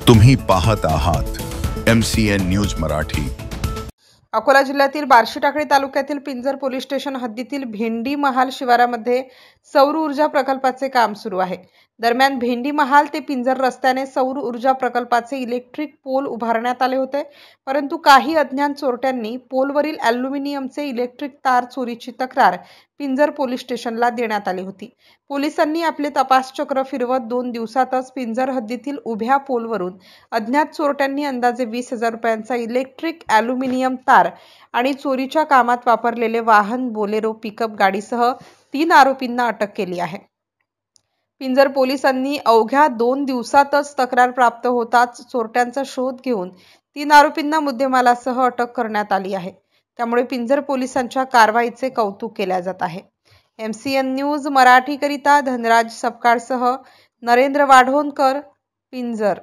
तुम्ही पाहत आहात MCN न्यूज मराठी। अकोला जिल्ह्यातील बार्शी टाकळी तालुक्यातील पिंजर पोलीस स्टेशन हद्दीतील भेंडी महाल शिवारामध्ये सौर ऊर्जा प्रकल्पाचे काम सुरू आहे। दरम्यान भेंडी महाल ते पिंजर रस्त्याने सौर ऊर्जा प्रकल्पाचे इलेक्ट्रिक पोल उभारण्यात आले होते, परंतु काही अज्ञात चोरट्यांनी पोलवरील ॲल्युमिनियमचे इलेक्ट्रिक तार चोरीची तक्रार पिंजर पोलीस स्टेशनला देण्यात आली होती। पोलिसांनी आपले तपास चक्र फिरवत 2 दिवसातच पिंजर हद्दीतील उभ्या पोलवरून अज्ञात चोरट्यांनी अंदाजे 20,000 रुपयांचा इलेक्ट्रिक ॲल्युमिनियम तार आणि चोरीच्या कामात वापरलेले वाहन बोलेरो पिकअप गाडीसह 3 आरोपींना अटक केली आहे। पिंजर पोलिसांनी अवघ्या 2 दिवसातच तक्रार प्राप्त होताच चोरट्यांचा शोध घेऊन 3 आरोपींना मुद्देमालासह अटक करण्यात आली आहे। त्यामुळे पिंजर पोलिसांच्या कारवाईचे कौतुक केले जात आहे। MCN न्यूज मराठी करिता धनराज सपकाळसह नरेंद्र वाढोणकर, पिंजर।